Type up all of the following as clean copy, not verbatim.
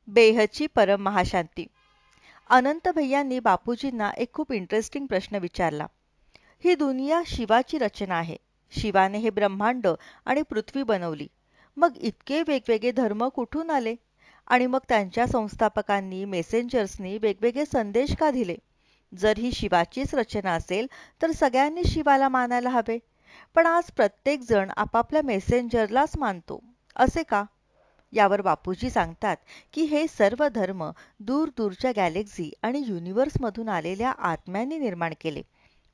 बेहदची परम महाशांती. अनंत भैयांनी बापूजींना एक खूप इंटरेस्टिंग प्रश्न विचारला. ही दुनिया शिवाची रचना आहे. शिवाने हे ब्रह्मांड आणि पृथ्वी बनवली. मग इतके वेगवेगळे धर्म कुठून आले? आणि मग त्यांच्या संस्थापकांनी मेसेंजर्सनी वेगवेगळे संदेश का दिले? जर ही शिवाचीच रचना असेल तर सगळ्यांनी शिवाला मानायला हवे. पण आज प्रत्येक जण आपापल्या मेसेंजरलाच मानतो. असे का? यावर बापूजी सांगतात की हे सर्व धर्म दूरदूरच्या गॅलेक्सी आणि युनिव्हर्समधून आलेल्या आत्म्यांनी निर्माण केले.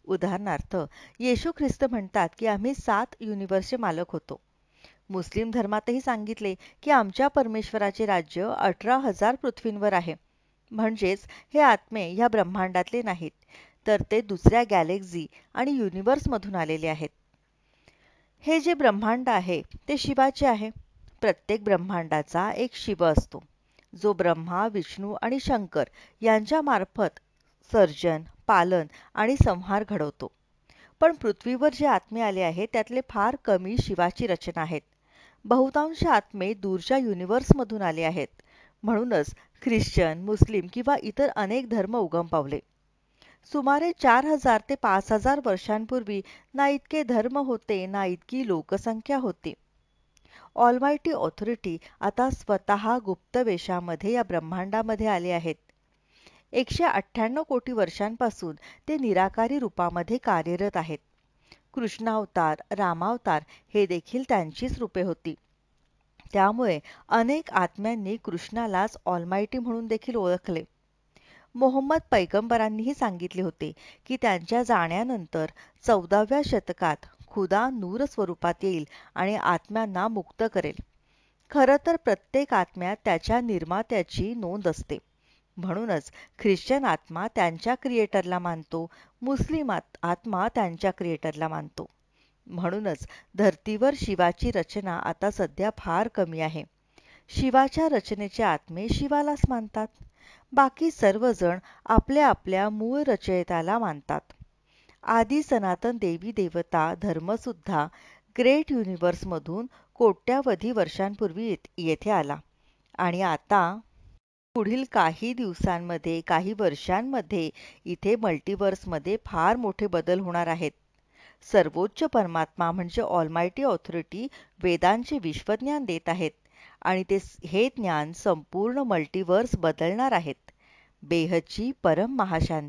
उदाहरणार्थ, येशू ख्रिस्त म्हणतात की आम्ही 7 युनिव्हर्सचे मालक होतो. मुस्लिम धर्मातही सांगितले की आमच्या परमेश्वराचे राज्य 18,000 पृथ्वींवर आहे. म्हणजेच हे आत्मे ह्या ब्रह्मांडातले नाहीत, तर ते दुसऱ्या गॅलेक्सी आणि युनिव्हर्समधून आलेले आहेत. हे जे ब्रह्मांड आहे ते शिवाचे आहे. प्रत्येक ब्रह्मांडाचा एक शिव असतो, जो ब्रह्मा, विष्णू आणि शंकर यांच्यामार्फत सर्जन, पालन आणि संहार घडवतो. पण पृथ्वीवर जे आत्मे आले आहेत त्यातले फार कमी शिवाची रचना आहेत. बहुतांश आत्मे दूरच्या युनिव्हर्समधून आले आहेत. म्हणूनच ख्रिश्चन, मुस्लिम किंवा इतर अनेक धर्म उगम पावले. सुमारे 4,000 ते 5,000 वर्षांपूर्वी ना इतके धर्म होते, ना इतकी लोकसंख्या होती. ऑलमायटी ऑथॉरिटी आता स्वतः गुप्त वेशामध्ये या ब्रह्मांडामध्ये आले आहेत. 198 कोटी वर्षांपासून ते निराकारी रूपामध्ये कार्यरत आहेत. कृष्णावतार, रामावतार हे देखील त्यांचीच रूपे होती. त्यामुळे अनेक आत्म्यांनी कृष्णालाच ऑलमायटी म्हणून देखील ओळखले. मोहम्मद पैगंबरांनीही सांगितले होते की त्यांच्या जाण्यानंतर 14व्या शतकात खुदा नूर स्वरूपात येईल आणि आत्म्यांना मुक्त करेल. खरं तर प्रत्येक आत्म्यात त्याच्या निर्मात्याची नोंद असते. म्हणूनच ख्रिश्चन आत्मा त्यांच्या क्रिएटरला मानतो, मुस्लिम आत्मा त्यांच्या क्रिएटरला मानतो. म्हणूनच धर्तीवर शिवाची रचना आता सध्या फार कमी आहे. शिवाच्या रचनेचे आत्मे शिवालाच मानतात. बाकी सर्वजण आपल्या आपल्या मूळ रचयिताला मानतात. आदी सनातन देवी देवता धर्मसुद्धा ग्रेट युनिव्हर्समधून कोट्यावधी वर्षांपूर्वी येथे आला आणि आता पुढील काही दिवसांमध्ये, काही वर्षांमध्ये इथे मल्टिव्हर्समध्ये फार मोठे बदल होणार आहेत. सर्वोच्च परमात्मा म्हणजे ऑलमायटी ऑथॉरिटी वेदांचे विश्वज्ञान देत आहेत आणि हे ज्ञान संपूर्ण मल्टिव्हर्स बदलणार आहेत. बेहदची परम महाशांती.